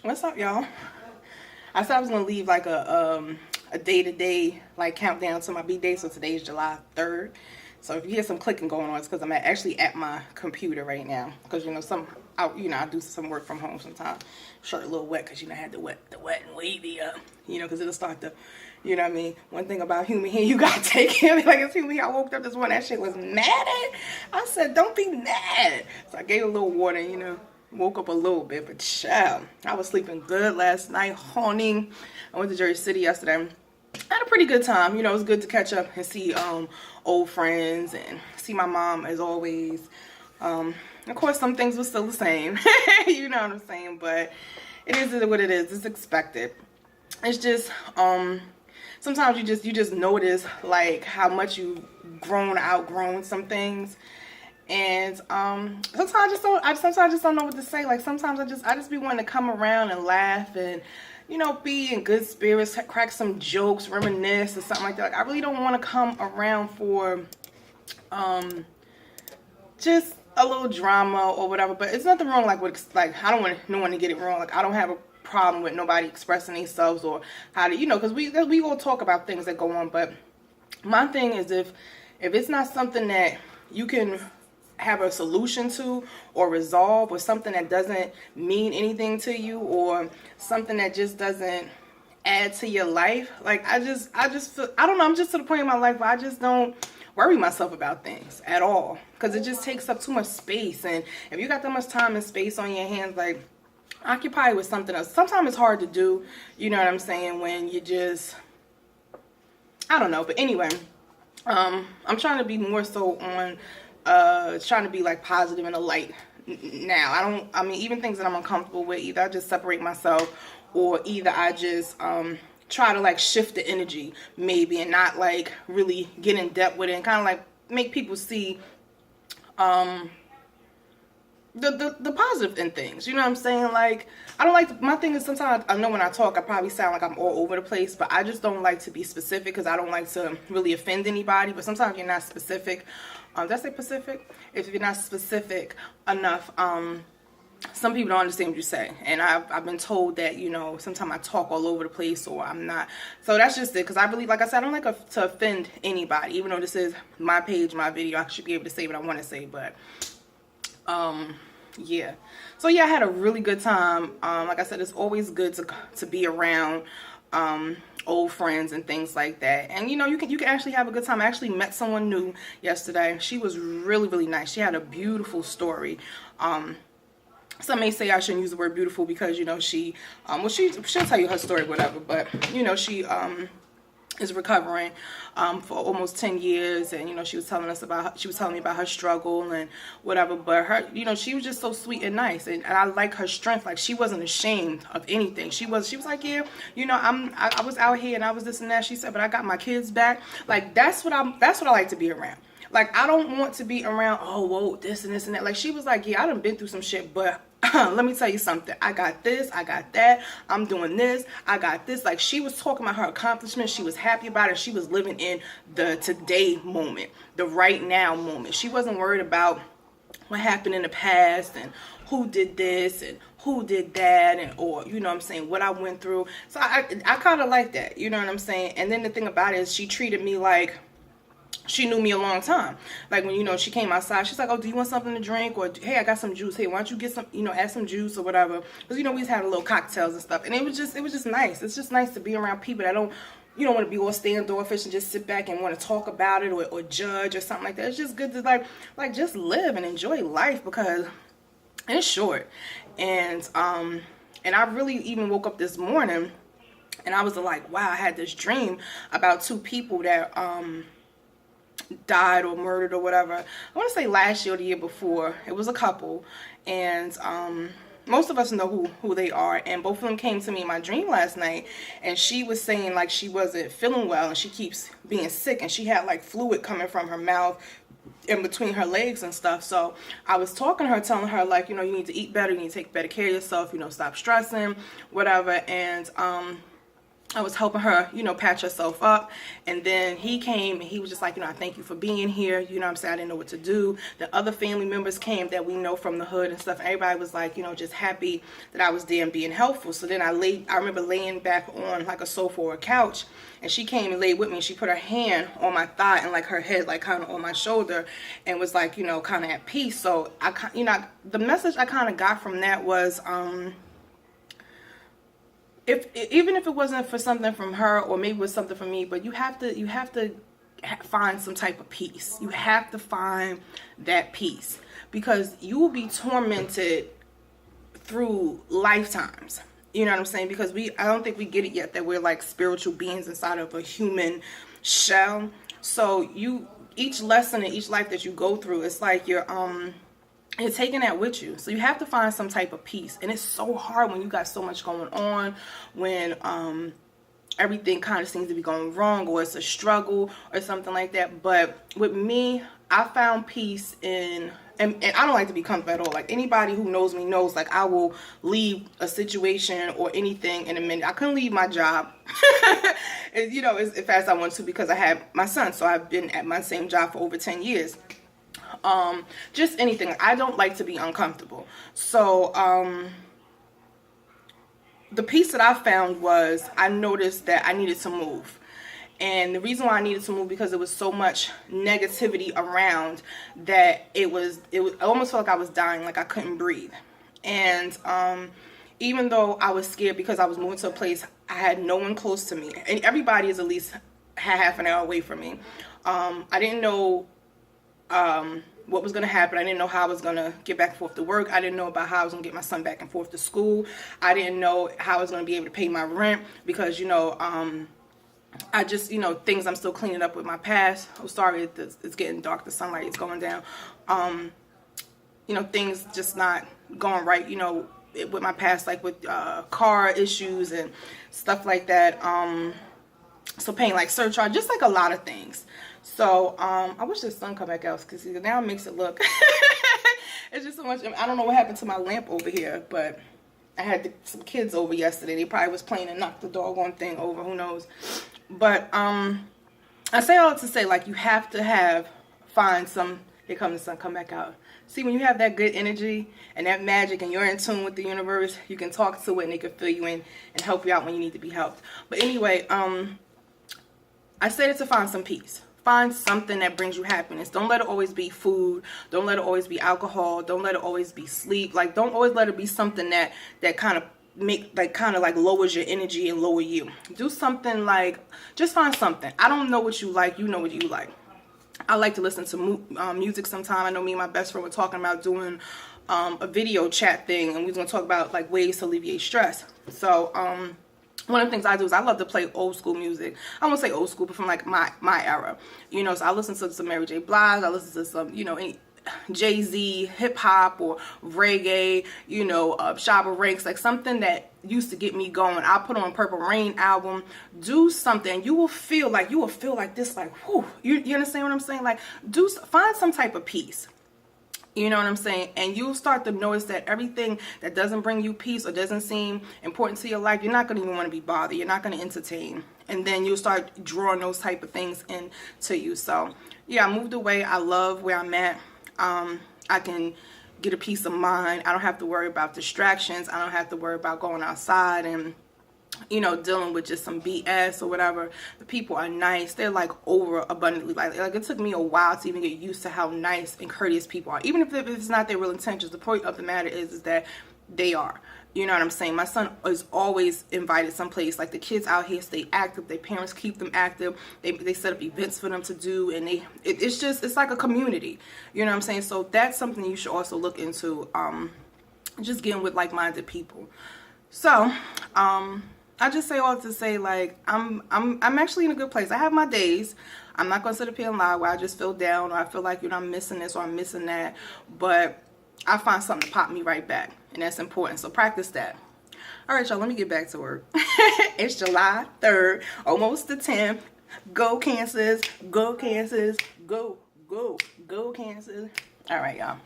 What's up, y'all? I said I was gonna leave like a day-to-day like countdown to my B-day. So today's July 3rd. So if you hear some clicking going on, it's because I'm actually at my computer right now. Because I do some work from home sometimes. Shirt a little wet because I had to wet and wavy up. Because it'll start to, you know what I mean. One thing about human hair, you gotta take care of it. Like it's human hair. I woke up this morning, that shit was matted. I said, don't be mad. So I gave it a little water. Woke up a little bit, but child, I was sleeping good last night, honing. I went to Jersey City yesterday. I had a pretty good time. It was good to catch up and see old friends and see my mom as always. Of course, some things were still the same. You know what I'm saying? But it is what it is. It's expected. It's just sometimes you just notice like how much you've outgrown some things. And sometimes I just don't know what to say. Like sometimes I just be wanting to come around and laugh and be in good spirits, crack some jokes, reminisce or something like that. Like I really don't want to come around for just a little drama or whatever. But it's nothing wrong like I don't want no one to get it wrong. Like I don't have a problem with nobody expressing themselves or how to because we all talk about things that go on. But my thing is if it's not something that you can have a solution to or resolve, or something that doesn't mean anything to you, or something that just doesn't add to your life, like I just feel, I don't know, I'm just to the point in my life where I just don't worry myself about things at all, because it just takes up too much space. And if you got that much time and space on your hands, like occupy with something else. Sometimes it's hard to do, you know what I'm saying, when you just, I don't know. But anyway, I'm trying to be more so on trying to be like positive and a light now. I mean, even things that I'm uncomfortable with, either I just separate myself, or either I just try to like shift the energy maybe, and not like really get in depth with it, and kind of like make people see the positive in things. You know what I'm saying? Like I don't like my thing is, sometimes I know when I talk I probably sound like I'm all over the place, but I just don't like to be specific, because I don't like to really offend anybody. But sometimes you're not specific. Did I say Pacific? If you're not specific enough, some people don't understand what you say. And I've been told that, sometimes I talk all over the place, or I'm not. So that's just it. Because I really, like I said, I don't like to offend anybody. Even though this is my page, my video, I should be able to say what I want to say. But, yeah. So, yeah, I had a really good time. Like I said, it's always good to be around old friends and things like that. And you can actually have a good time. I actually met someone new yesterday. She was really, really nice. She had a beautiful story. Some may say I shouldn't use the word beautiful, because she she'll tell you her story, whatever. But she is recovering for almost 10 years, and she was telling me about her struggle and whatever. But her, she was just so sweet and nice, and I like her strength. Like she wasn't ashamed of anything. She was like, yeah, I was out here and I was this and that. She said, but I got my kids back. Like that's what I like to be around. Like I don't want to be around, oh whoa, this and this and that. Like she was like, yeah, I done been through some shit, but let me tell you something. I got this, I got that, I'm doing this, I got this. Like she was talking about her accomplishments. She was happy about it. She was living in the today moment, the right now moment. She wasn't worried about what happened in the past and who did this and who did that, and or what I'm saying, what I went through. So I kind of like that, you know what I'm saying. And then the thing about it is, she treated me like she knew me a long time. Like when she came outside, she's like, oh, do you want something to drink? Or hey, I got some juice. Hey, why don't you get some, add some juice or whatever. Because we just had a little cocktails and stuff, and it was just nice. It's just nice to be around people that don't want to be all standoffish and just sit back and want to talk about it, or judge or something like that. It's just good to like just live and enjoy life, because it's short. And I really even woke up this morning and I was like, wow, I had this dream about two people that died or murdered or whatever. I want to say last year or the year before. It was a couple, and most of us know who they are. And both of them came to me in my dream last night, and she was saying like she wasn't feeling well, and she keeps being sick, and she had like fluid coming from her mouth in between her legs and stuff. So I was talking to her, telling her like, you need to eat better, you need to take better care of yourself, stop stressing, whatever. And I was helping her, you know, patch herself up. And then he came and he was just like, you know, I thank you for being here. You know what I'm saying? I didn't know what to do. The other family members came that we know from the hood and stuff. Everybody was like, you know, just happy that I was there and being helpful. So then I remember laying back on like a sofa or a couch, and she came and laid with me, and she put her hand on my thigh and like her head like kind of on my shoulder, and was like, you know, kind of at peace. So you know, the message I kind of got from that was, even if it wasn't for something from her, or maybe it was something from me, but you have to find some type of peace. You have to find that peace, because you will be tormented through lifetimes. You know what I'm saying? Because I don't think we get it yet that we're like spiritual beings inside of a human shell. So each lesson in each life that you go through, it's like you're taking that with you. So you have to find some type of peace. And it's so hard when you got so much going on, when everything kind of seems to be going wrong, or it's a struggle or something like that. But with me, I found peace in, and I don't like to be comfortable at all. Like, anybody who knows me knows, like, I will leave a situation or anything in a minute. I couldn't leave my job, you know, as fast as I want to, because I had my son. So I've been at my same job for over 10 years. Just anything. I don't like to be uncomfortable. So the peace that I found was, I noticed that I needed to move. And the reason why I needed to move, because there was so much negativity around that it I almost felt like I was dying, like I couldn't breathe. And even though I was scared, because I was moving to a place, I had no one close to me, and everybody is at least half an hour away from me. I didn't know what was going to happen. I didn't know how I was going to get back and forth to work. I didn't know about how I was going to get my son back and forth to school. I didn't know how I was going to be able to pay my rent, because, you know, I just, you know, things I'm still cleaning up with my past. I'm sorry, it's getting dark. The sunlight is going down. You know, things just not going right, you know, with my past, like with car issues and stuff like that. So paying like surcharge, just like a lot of things. So I wish the sun come back out, because now it makes it look it's just so much. I don't know what happened to my lamp over here, but I had some kids over yesterday. They probably was playing and knocked the doggone thing over, who knows. But I say all to say, like, you have to find some, here comes the sun, come back out. See, when you have that good energy and that magic, and you're in tune with the universe, you can talk to it and it can fill you in and help you out when you need to be helped. But anyway, I said it to find some peace. Find something that brings you happiness. Don't let it always be food. Don't let it always be alcohol. Don't let it always be sleep. Like, don't always let it be something that kind of lowers your energy and lower you. Do something like, just find something. I don't know what you like. You know what you like. I like to listen to music sometime. I know me and my best friend were talking about doing a video chat thing, and we was going to talk about like ways to alleviate stress. So one of the things I do is I love to play old school music. I won't say old school, but from like my era. You know, so I listen to some Mary J. Blige. I listen to some, you know, Jay-Z, hip hop, or reggae, you know, Shabba Ranks, like something that used to get me going. I'll put on Purple Rain album. Do something. You will feel like this, like, whew. You understand what I'm saying? Like, find some type of peace. You know what I'm saying? And you'll start to notice that everything that doesn't bring you peace or doesn't seem important to your life, you're not going to even want to be bothered. You're not going to entertain. And then you'll start drawing those type of things into you. So, yeah, I moved away. I love where I'm at. I can get a peace of mind. I don't have to worry about distractions. I don't have to worry about going outside and, you know, dealing with just some BS or whatever. The people are nice. They're like over abundantly. Like it took me a while to even get used to how nice and courteous people are. Even if it's not their real intentions, the point of the matter is that they are. You know what I'm saying? My son is always invited someplace. Like, the kids out here stay active. Their parents keep them active. They set up events for them to do, and it's like a community. You know what I'm saying? So that's something you should also look into. Just getting with like-minded people. So I just say all to say, like, I'm actually in a good place. I have my days. I'm not gonna sit up here and lie where I just feel down, or I feel like, you know, I'm missing this or I'm missing that. But I find something to pop me right back, and that's important. So practice that. All right, y'all, let me get back to work. It's July 3rd, almost the 10th. Go Cancers, go Cancers, go Cancers. All right, y'all.